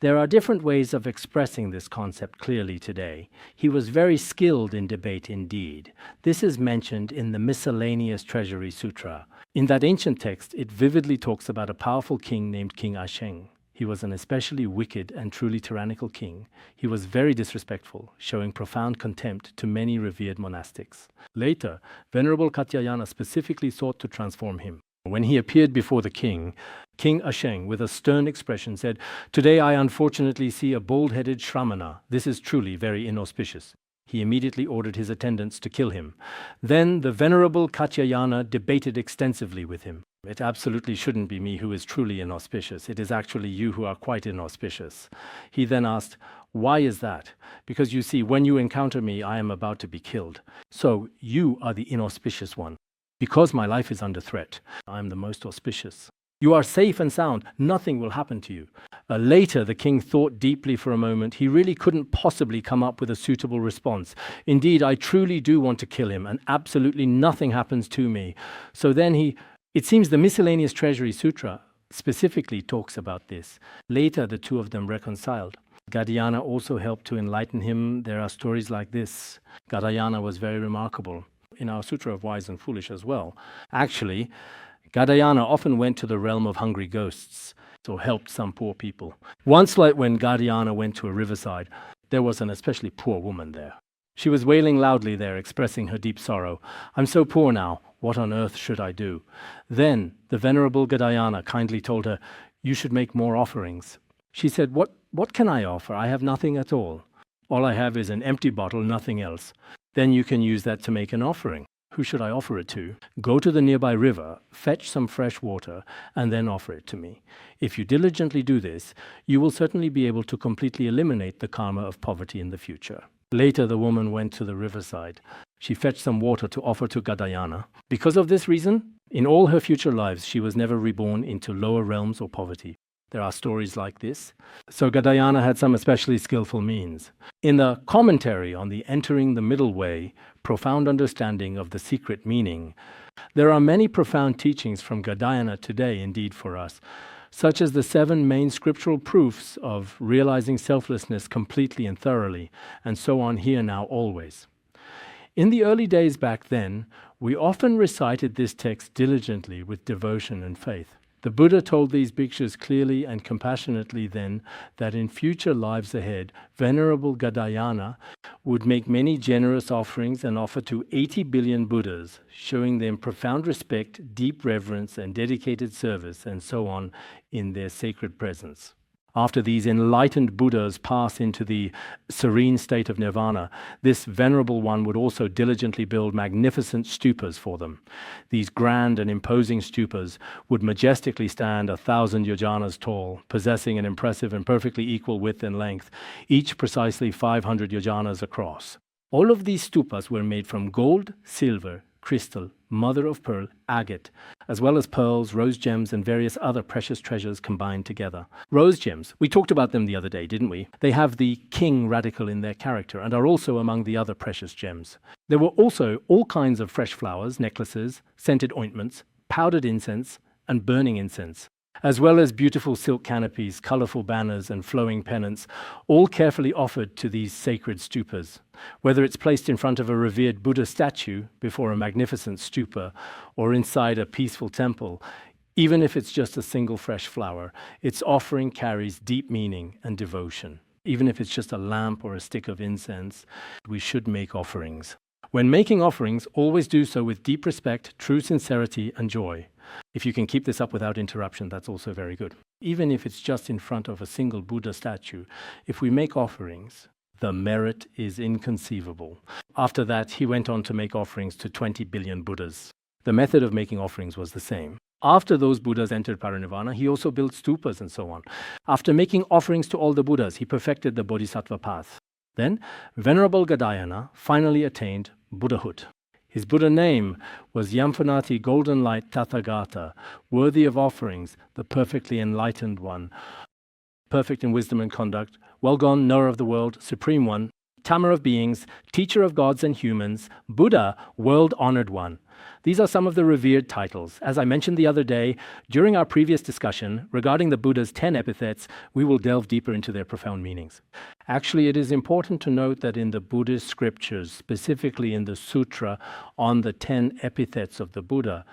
There are different ways of expressing this concept clearly today. He was very skilled in debate indeed. This is mentioned in the Miscellaneous Treasury Sutra. In that ancient text, it vividly talks about a powerful king named King Asheng. He was an especially wicked and truly tyrannical king. He was very disrespectful, showing profound contempt to many revered monastics. Later, Venerable Katyayana specifically sought to transform him. When he appeared before the king, King Asheng, with a stern expression, said, "Today I unfortunately see a bald-headed Shramana. This is truly very inauspicious." He immediately ordered his attendants to kill him. Then the Venerable Katyayana debated extensively with him. "It absolutely shouldn't be me who is truly inauspicious. It is actually you who are quite inauspicious." He then asked, "Why is that?" "Because you see, when you encounter me, I am about to be killed. So you are the inauspicious one. Because my life is under threat, I am the most auspicious." You are safe and sound. Nothing will happen to you. Later, the king thought deeply for a moment. He really couldn't possibly come up with a suitable response. Indeed, I truly do want to kill him, and absolutely nothing happens to me. So then it seems the Miscellaneous Treasury Sutra specifically talks about this. Later, the two of them reconciled. Gadayana also helped to enlighten him. There are stories like this. Gadayana was very remarkable. In our Sutra of Wise and Foolish as well. Actually, Gadayana often went to the realm of hungry ghosts, or helped some poor people. Once, like when Gadayana went to a riverside, there was an especially poor woman there. She was wailing loudly there, expressing her deep sorrow. I'm so poor now, what on earth should I do? Then the Venerable Gadayana kindly told her, you should make more offerings. She said, what can I offer? I have nothing at all. All I have is an empty bottle, nothing else. Then you can use that to make an offering. Who should I offer it to? Go to the nearby river, fetch some fresh water, and then offer it to me. If you diligently do this, you will certainly be able to completely eliminate the karma of poverty in the future. Later, the woman went to the riverside. She fetched some water to offer to Gadayana. Because of this reason, in all her future lives, she was never reborn into lower realms or poverty. There are stories like this. So Gadayana had some especially skillful means. In the commentary on the Entering the Middle Way, Profound Understanding of the Secret Meaning, there are many profound teachings from Gadayana today, indeed for us, such as the 7 main scriptural proofs of realizing selflessness completely and thoroughly, and so on here now always. In the early days back then, we often recited this text diligently with devotion and faith. The Buddha told these bhikshus clearly and compassionately then that in future lives ahead, Venerable Gadayana would make many generous offerings and offer to 80 billion Buddhas, showing them profound respect, deep reverence, and dedicated service, and so on, in their sacred presence. After these enlightened Buddhas pass into the serene state of nirvana, this venerable one would also diligently build magnificent stupas for them. These grand and imposing stupas would majestically stand 1,000 yojanas tall, possessing an impressive and perfectly equal width and length, each precisely 500 yojanas across. All of these stupas were made from gold, silver, crystal, mother of pearl, agate, as well as pearls, rose gems, and various other precious treasures combined together. Rose gems, we talked about them the other day, didn't we? They have the king radical in their character and are also among the other precious gems. There were also all kinds of fresh flowers, necklaces, scented ointments, powdered incense, and burning incense, as well as beautiful silk canopies, colorful banners, and flowing pennants, all carefully offered to these sacred stupas. Whether it's placed in front of a revered Buddha statue, before a magnificent stupa, or inside a peaceful temple, even if it's just a single fresh flower, its offering carries deep meaning and devotion. Even if it's just a lamp or a stick of incense, we should make offerings. When making offerings, always do so with deep respect, true sincerity, and joy. If you can keep this up without interruption, that's also very good. Even if it's just in front of a single Buddha statue, if we make offerings, the merit is inconceivable. After that, he went on to make offerings to 20 billion Buddhas. The method of making offerings was the same. After those Buddhas entered parinirvana, he also built stupas and so on. After making offerings to all the Buddhas, he perfected the Bodhisattva path. Then, Venerable Gadayana finally attained Buddhahood. His Buddha name was Yampanati Golden Light Tathagata, worthy of offerings, the perfectly enlightened one, perfect in wisdom and conduct, well gone, knower of the world, supreme one, tamer of beings, teacher of gods and humans, Buddha, world-honored one. These are some of the revered titles. As I mentioned the other day, during our previous discussion regarding the Buddha's 10 epithets, we will delve deeper into their profound meanings. Actually, it is important to note that in the Buddhist scriptures, specifically in the sutra on the 10 epithets of the Buddha,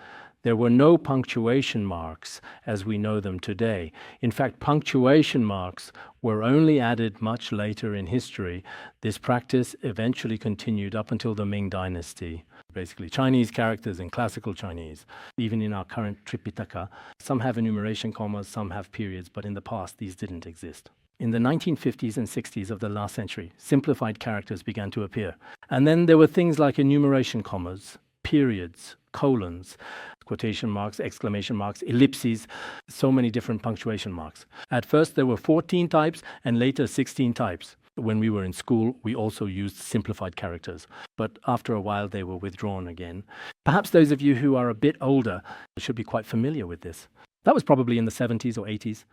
there were no punctuation marks as we know them today. In fact, punctuation marks were only added much later in history. This practice eventually continued up until the Ming Dynasty. Basically, Chinese characters in classical Chinese. Even in our current Tripitaka, some have enumeration commas, some have periods, but in the past these didn't exist. In the 1950s and 60s of the last century, simplified characters began to appear. And then there were things like enumeration commas, periods, colons, quotation marks, exclamation marks, ellipses, so many different punctuation marks. At first there were 14 types and later 16 types. When we were in school, we also used simplified characters, but after a while they were withdrawn again. Perhaps those of you who are a bit older should be quite familiar with this. That was probably in the 70s or 80s.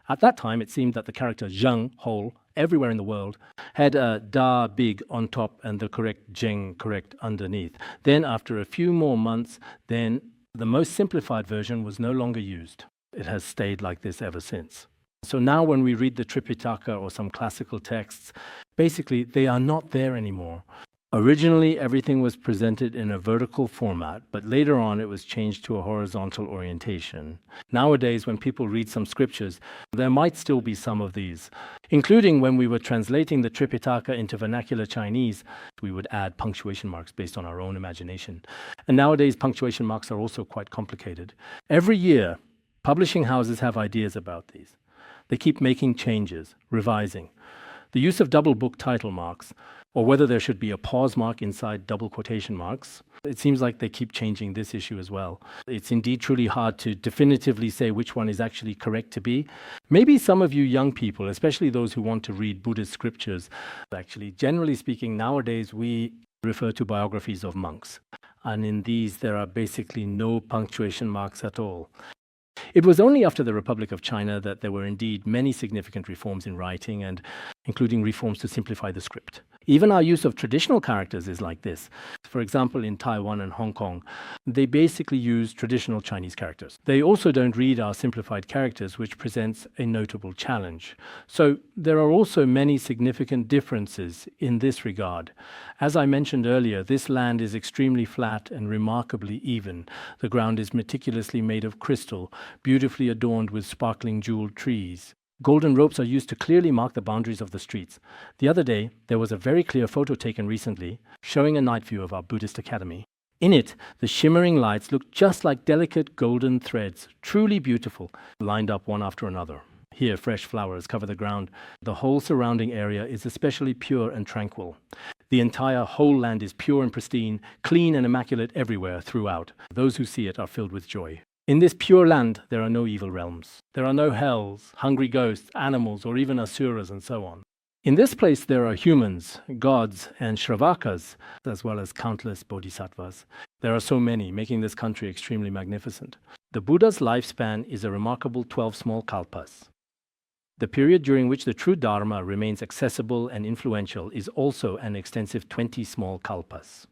At that time, it seemed that the character zheng, whole, everywhere in the world, had a da big on top and the correct zheng correct underneath. Then, after a few more months, then the most simplified version was no longer used. It has stayed like this ever since. So now when we read the Tripitaka or some classical texts, basically they are not there anymore. Originally, everything was presented in a vertical format, but later on it was changed to a horizontal orientation. Nowadays, when people read some scriptures, there might still be some of these, including when we were translating the Tripitaka into vernacular Chinese, we would add punctuation marks based on our own imagination. And nowadays, punctuation marks are also quite complicated. Every year, publishing houses have ideas about these. They keep making changes, revising. The use of double book title marks, or whether there should be a pause mark inside double quotation marks, it seems like they keep changing this issue as well. It's indeed truly hard to definitively say which one is actually correct to be. Maybe some of you young people, especially those who want to read Buddhist scriptures, actually, generally speaking, nowadays we refer to biographies of monks. And in these, there are basically no punctuation marks at all. It was only after the Republic of China that there were indeed many significant reforms in writing, and including reforms to simplify the script. Even our use of traditional characters is like this. For example, in Taiwan and Hong Kong, they basically use traditional Chinese characters. They also don't read our simplified characters, which presents a notable challenge. So there are also many significant differences in this regard. As I mentioned earlier, this land is extremely flat and remarkably even. The ground is meticulously made of crystal, beautifully adorned with sparkling jeweled trees. Golden ropes are used to clearly mark the boundaries of the streets. The other day, there was a very clear photo taken recently showing a night view of our Buddhist academy. In it, the shimmering lights looked just like delicate golden threads, truly beautiful, lined up one after another. Here, fresh flowers cover the ground. The whole surrounding area is especially pure and tranquil. The entire whole land is pure and pristine, clean and immaculate everywhere throughout. Those who see it are filled with joy. In this pure land, there are no evil realms. There are no hells, hungry ghosts, animals, or even asuras, and so on. In this place, there are humans, gods, and Śrāvakas, as well as countless bodhisattvas. There are so many, making this country extremely magnificent. The Buddha's lifespan is a remarkable 12 small kalpas. The period during which the true Dharma remains accessible and influential is also an extensive 20 small kalpas.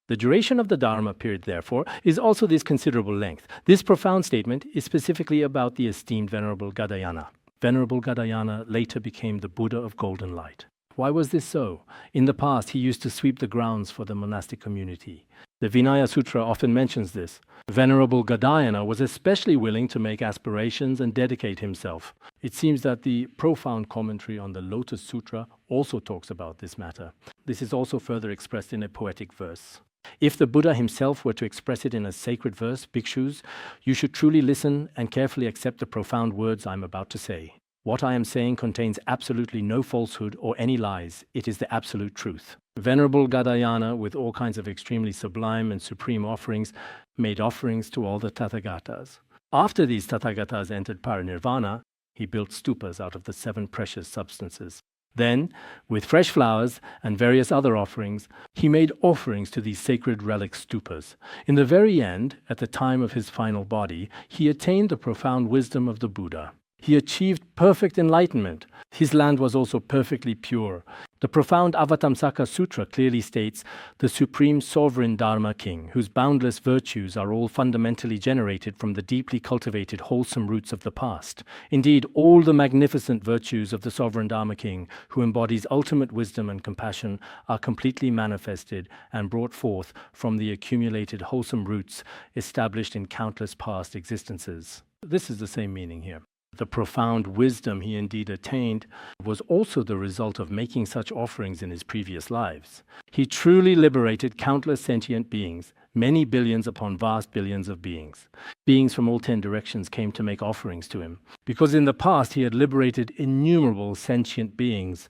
The duration of the Dharma period, therefore, is also this considerable length. This profound statement is specifically about the esteemed Venerable Gadayana. Venerable Gadayana later became the Buddha of Golden Light. Why was this so? In the past, he used to sweep the grounds for the monastic community. The Vinaya Sutra often mentions this. Venerable Gadayana was especially willing to make aspirations and dedicate himself. It seems that the profound commentary on the Lotus Sutra also talks about this matter. This is also further expressed in a poetic verse. If the Buddha himself were to express it in a sacred verse, bhikshus, you should truly listen and carefully accept the profound words I'm about to say. What I am saying contains absolutely no falsehood or any lies. It is the absolute truth. Venerable Gadayana, with all kinds of extremely sublime and supreme offerings, made offerings to all the Tathagatas. After these Tathagatas entered parinirvana, he built stupas out of the 7 precious substances. Then, with fresh flowers and various other offerings, he made offerings to these sacred relic stupas. In the very end, at the time of his final body, he attained the profound wisdom of the Buddha. He achieved perfect enlightenment. His land was also perfectly pure. The profound Avatamsaka Sutra clearly states the supreme sovereign Dharma king, whose boundless virtues are all fundamentally generated from the deeply cultivated wholesome roots of the past. Indeed, all the magnificent virtues of the sovereign Dharma king, who embodies ultimate wisdom and compassion, are completely manifested and brought forth from the accumulated wholesome roots established in countless past existences. This is the same meaning here. The profound wisdom he indeed attained was also the result of making such offerings in his previous lives. He truly liberated countless sentient beings, many billions upon vast billions of beings. Beings from all 10 directions came to make offerings to him, because in the past he had liberated innumerable sentient beings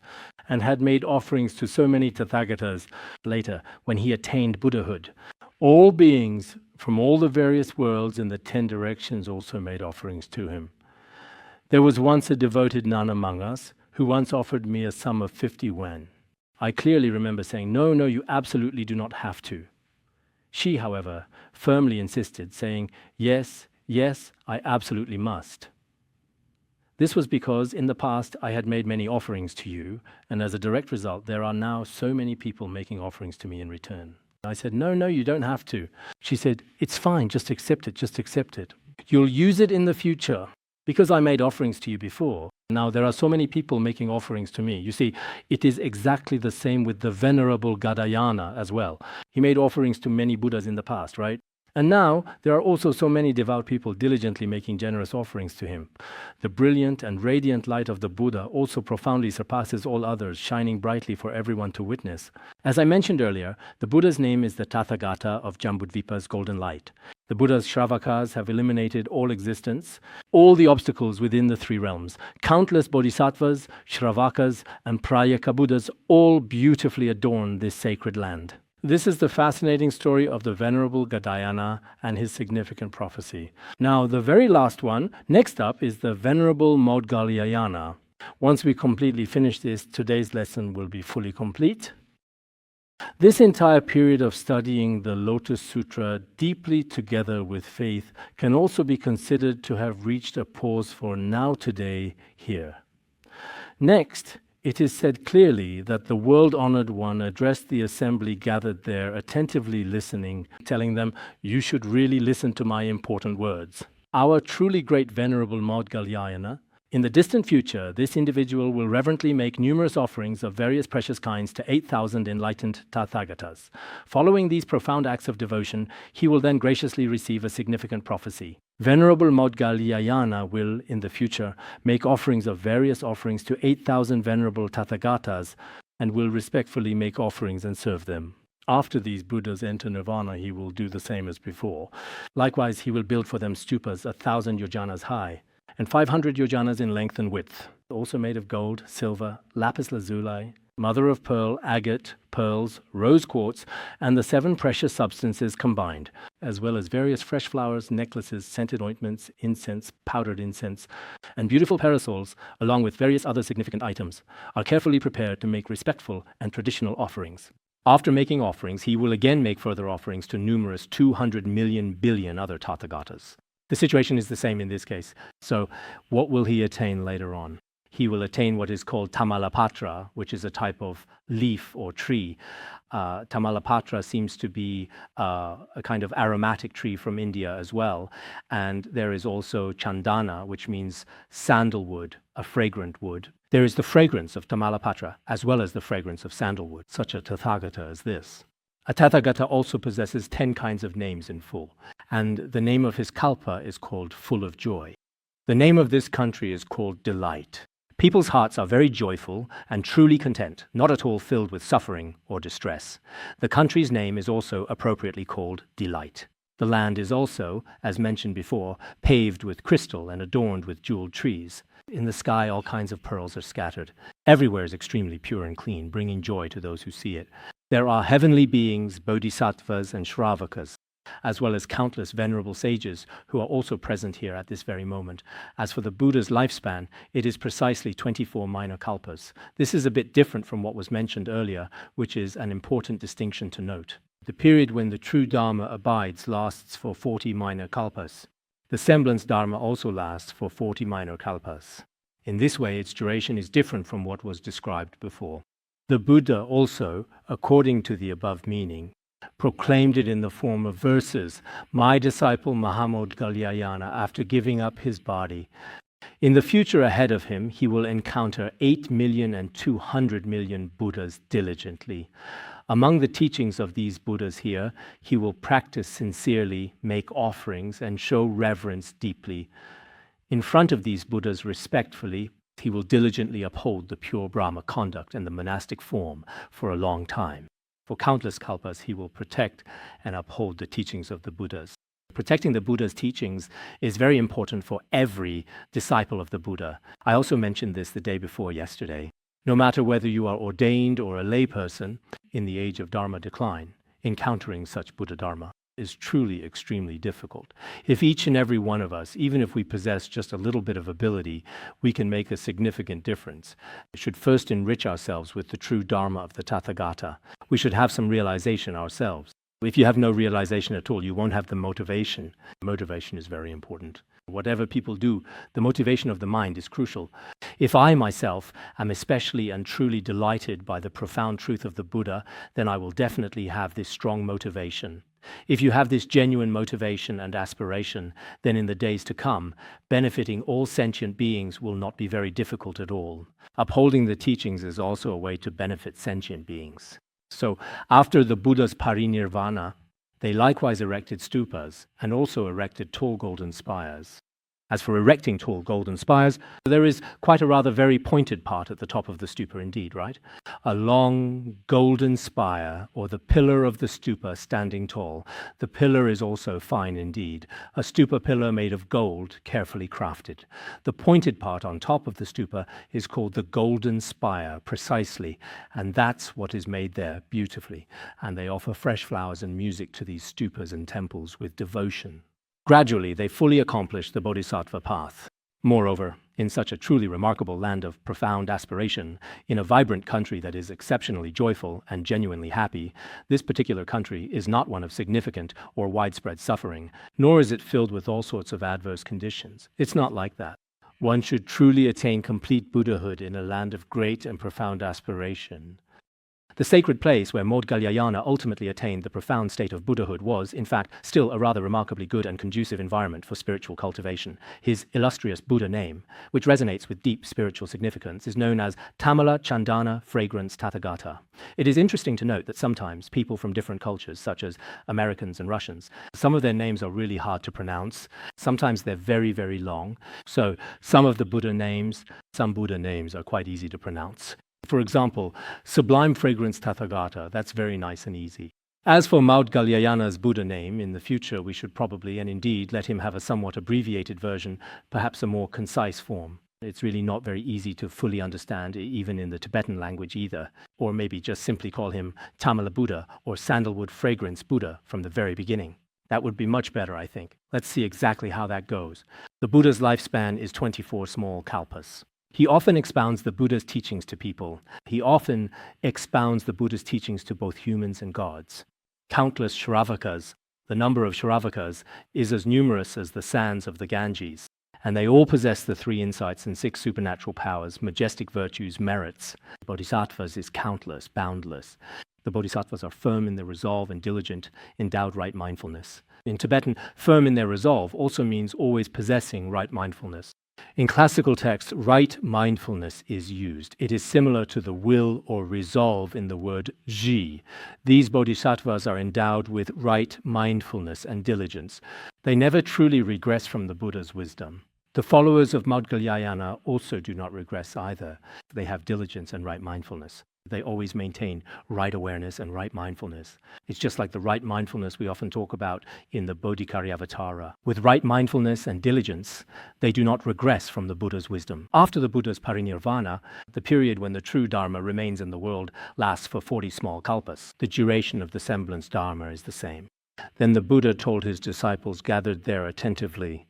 and had made offerings to so many Tathagatas later when he attained Buddhahood. All beings from all the various worlds in the 10 directions also made offerings to him. There was once a devoted nun among us who once offered me a sum of 50 yuan. I clearly remember saying, no, you absolutely do not have to. She, however, firmly insisted, saying, yes, Yes, I absolutely must. This was because in the past I had made many offerings to you, and as a direct result, there are now so many people making offerings to me in return. I said, no, you don't have to. She said, it's fine, just accept it. You'll use it in the future. Because I made offerings to you before, now there are so many people making offerings to me. You see, it is exactly the same with the Venerable Gadayana as well. He made offerings to many Buddhas in the past, right? And now there are also so many devout people diligently making generous offerings to him. The brilliant and radiant light of the Buddha also profoundly surpasses all others, shining brightly for everyone to witness. As I mentioned earlier, the Buddha's name is the Tathagata of Jambudvipa's golden light. The Buddha's Śrāvakas have eliminated all existence, all the obstacles within the three realms. Countless Bodhisattvas, Śrāvakas, and Pratyekabuddhas all beautifully adorn this sacred land. This is the fascinating story of the Venerable Gadayana and his significant prophecy. Now, the very last one, next up, is the Venerable Maudgalyayana. Once we completely finish this, today's lesson will be fully complete. This entire period of studying the Lotus Sutra deeply together with faith can also be considered to have reached a pause for now, today, here. Next, it is said clearly that the world-honored one addressed the assembly gathered there, attentively listening, telling them, you should really listen to my important words. Our truly great Venerable Maudgalyayana, in the distant future, this individual will reverently make numerous offerings of various precious kinds to 8,000 enlightened Tathagatas. Following these profound acts of devotion, he will then graciously receive a significant prophecy. Venerable Maudgalyayana will, in the future, make offerings of various offerings to 8,000 venerable Tathagatas and will respectfully make offerings and serve them. After these Buddhas enter nirvana, he will do the same as before. Likewise, he will build for them stupas 1,000 yojanas high and 500 yojanas in length and width, also made of gold, silver, lapis lazuli, mother of pearl, agate, pearls, rose quartz, and the 7 precious substances combined, as well as various fresh flowers, necklaces, scented ointments, incense, powdered incense, and beautiful parasols, along with various other significant items, are carefully prepared to make respectful and traditional offerings. After making offerings, he will again make further offerings to numerous 200 million billion other Tathagatas. The situation is the same in this case. So what will he attain later on? He will attain what is called Tamalapatra, which is a type of leaf or tree. Tamalapatra seems to be a kind of aromatic tree from India as well. And there is also Chandana, which means sandalwood, a fragrant wood. There is the fragrance of Tamalapatra as well as the fragrance of sandalwood, such a Tathagata as this. A Tathagata also possesses 10 kinds of names in full, and the name of his kalpa is called full of joy. The name of this country is called delight. People's hearts are very joyful and truly content, not at all filled with suffering or distress. The country's name is also appropriately called delight. The land is also, as mentioned before, paved with crystal and adorned with jeweled trees. In the sky, all kinds of pearls are scattered. Everywhere is extremely pure and clean, bringing joy to those who see it. There are heavenly beings, bodhisattvas and Śrāvakas, as well as countless venerable sages who are also present here at this very moment. As for the Buddha's lifespan, it is precisely 24 minor kalpas. This is a bit different from what was mentioned earlier, which is an important distinction to note. The period when the true Dharma abides lasts for 40 minor kalpas. The semblance Dharma also lasts for 40 minor kalpas. In this way, its duration is different from what was described before. The Buddha also, according to the above meaning, proclaimed it in the form of verses, my disciple Mahamoudgalyayana, after giving up his body. In the future ahead of him, he will encounter 8,200,000,000 Buddhas diligently. Among the teachings of these Buddhas here, he will practice sincerely, make offerings, and show reverence deeply. In front of these Buddhas respectfully, he will diligently uphold the pure Brahma conduct and the monastic form for a long time. For countless kalpas, he will protect and uphold the teachings of the Buddhas. Protecting the Buddha's teachings is very important for every disciple of the Buddha. I also mentioned this the day before yesterday. No matter whether you are ordained or a layperson in the age of Dharma decline, encountering such Buddha Dharma is truly extremely difficult. If each and every one of us, even if we possess just a little bit of ability, we can make a significant difference. We should first enrich ourselves with the true Dharma of the Tathagata. We should have some realization ourselves. If you have no realization at all, you won't have the motivation. Motivation is very important. Whatever people do, the motivation of the mind is crucial. If I myself am especially and truly delighted by the profound truth of the Buddha, then I will definitely have this strong motivation. If you have this genuine motivation and aspiration, then in the days to come, benefiting all sentient beings will not be very difficult at all. Upholding the teachings is also a way to benefit sentient beings. So after the Buddha's parinirvana, they likewise erected stupas and also erected tall golden spires. As for erecting tall golden spires, there is quite a rather very pointed part at the top of the stupa indeed, right? A long golden spire, or the pillar of the stupa standing tall. The pillar is also fine indeed, a stupa pillar made of gold, carefully crafted. The pointed part on top of the stupa is called the golden spire, precisely, and that's what is made there beautifully. And they offer fresh flowers and music to these stupas and temples with devotion. Gradually, they fully accomplished the Bodhisattva path. Moreover, in such a truly remarkable land of profound aspiration, in a vibrant country that is exceptionally joyful and genuinely happy, this particular country is not one of significant or widespread suffering, nor is it filled with all sorts of adverse conditions. It's not like that. One should truly attain complete Buddhahood in a land of great and profound aspiration. The sacred place where Bodhisattva ultimately attained the profound state of Buddhahood was, in fact, still a rather remarkably good and conducive environment for spiritual cultivation. His illustrious Buddha name, which resonates with deep spiritual significance, is known as Tamala Chandana Fragrance Tathagata. It is interesting to note that sometimes people from different cultures, such as Americans and Russians, some of their names are really hard to pronounce. Sometimes they're very, very long. So some Buddha names are quite easy to pronounce. For example, Sublime Fragrance Tathagata, that's very nice and easy. As for Bodhisattva's Buddha name, in the future we should probably, and indeed, let him have a somewhat abbreviated version, perhaps a more concise form. It's really not very easy to fully understand, even in the Tibetan language either. Or maybe just simply call him Tamala Buddha or Sandalwood Fragrance Buddha from the very beginning. That would be much better, I think. Let's see exactly how that goes. The Buddha's lifespan is 24 small kalpas. He often expounds the Buddha's teachings to people. He often expounds the Buddha's teachings to both humans and gods. Countless Śrāvakas, the number of Śrāvakas is as numerous as the sands of the Ganges, and they all possess the 3 insights and 6 supernatural powers, majestic virtues, merits. Bodhisattvas is countless, boundless. The Bodhisattvas are firm in their resolve and diligent, endowed right mindfulness. In Tibetan, firm in their resolve also means always possessing right mindfulness. In classical texts, right mindfulness is used. It is similar to the will or resolve in the word ji. These bodhisattvas are endowed with right mindfulness and diligence. They never truly regress from the Buddha's wisdom. The followers of Bodhisattva also do not regress either. They have diligence and right mindfulness. They always maintain right awareness and right mindfulness. It's just like the right mindfulness we often talk about in the Bodhikariyavatara. With right mindfulness and diligence, they do not regress from the Buddha's wisdom. After the Buddha's parinirvana, the period when the true Dharma remains in the world lasts for 40 small kalpas. The duration of the semblance Dharma is the same. Then the Buddha told his disciples gathered there attentively,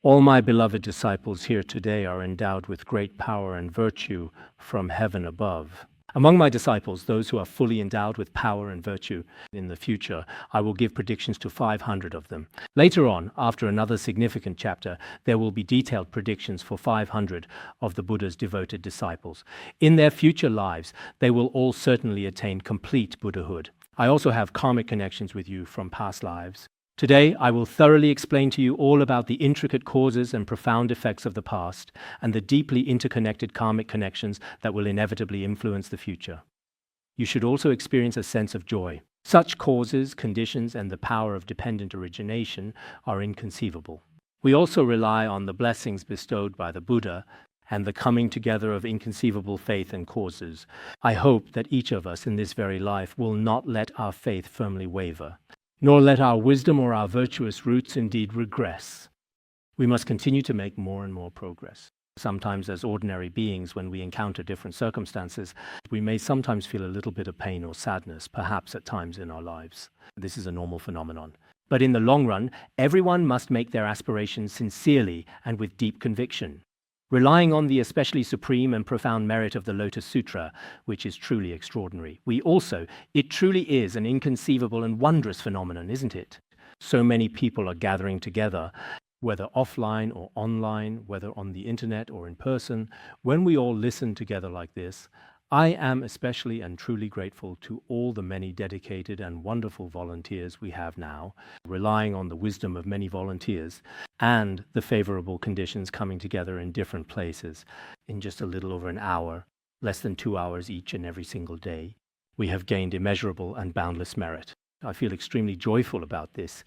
"All my beloved disciples here today are endowed with great power and virtue from heaven above. Among my disciples, those who are fully endowed with power and virtue in the future, I will give predictions to 500 of them. Later on, after another significant chapter, there will be detailed predictions for 500 of the Buddha's devoted disciples. In their future lives, they will all certainly attain complete Buddhahood. I also have karmic connections with you from past lives. Today, I will thoroughly explain to you all about the intricate causes and profound effects of the past and the deeply interconnected karmic connections that will inevitably influence the future. You should also experience a sense of joy. Such causes, conditions, and the power of dependent origination are inconceivable. We also rely on the blessings bestowed by the Buddha and the coming together of inconceivable faith and causes. I hope that each of us in this very life will not let our faith firmly waver, nor let our wisdom or our virtuous roots indeed regress. We must continue to make more and more progress. Sometimes as ordinary beings, when we encounter different circumstances, we may sometimes feel a little bit of pain or sadness, perhaps at times in our lives. This is a normal phenomenon. But in the long run, everyone must make their aspirations sincerely and with deep conviction. relying on the especially supreme and profound merit of the Lotus Sutra, which is truly extraordinary. It truly is an inconceivable and wondrous phenomenon, isn't it? So many people are gathering together, whether offline or online, whether on the internet or in person. When we all listen together like this, I am especially and truly grateful to all the many dedicated and wonderful volunteers we have now, relying on the wisdom of many volunteers and the favorable conditions coming together in different places in just a little over an hour, less than 2 hours each and every single day. We have gained immeasurable and boundless merit. I feel extremely joyful about this.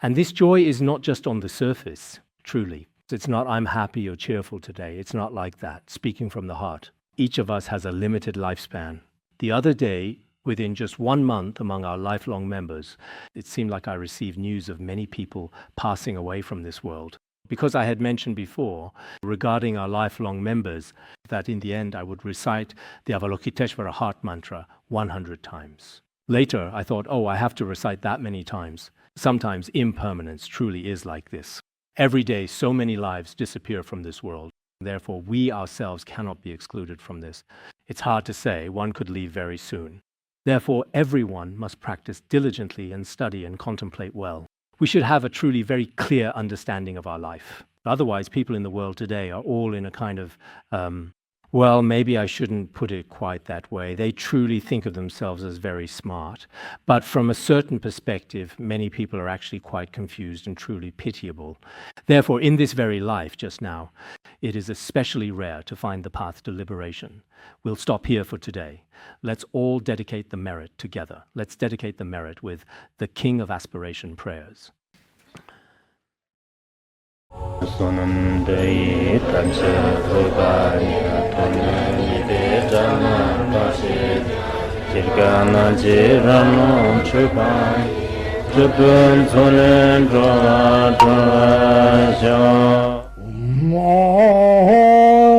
And this joy is not just on the surface, truly. It's not I'm happy or cheerful today. It's not like that, speaking from the heart. Each of us has a limited lifespan. The other day, within just 1 month among our lifelong members, it seemed like I received news of many people passing away from this world. Because I had mentioned before, regarding our lifelong members, that in the end I would recite the Avalokiteshvara heart mantra 100 times. Later, I thought, I have to recite that many times. Sometimes impermanence truly is like this. Every day, so many lives disappear from this world. Therefore, we ourselves cannot be excluded from this. It's hard to say. One could leave very soon. Therefore, everyone must practice diligently and study and contemplate well. We should have a truly very clear understanding of our life. Otherwise, people in the world today are all in a kind of, maybe I shouldn't put it quite that way. They truly think of themselves as very smart. But from a certain perspective, many people are actually quite confused and truly pitiable. Therefore, in this very life just now, it is especially rare to find the path to liberation. We'll stop here for today. Let's all dedicate the merit together. Let's dedicate the merit with the King of Aspiration prayers.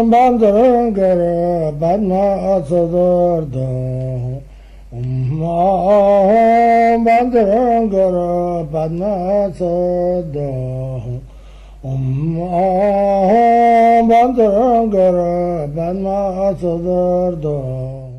Bandangara Badna Sodargye Bandangara Badna Sodargye Bandangara Badna Sodargye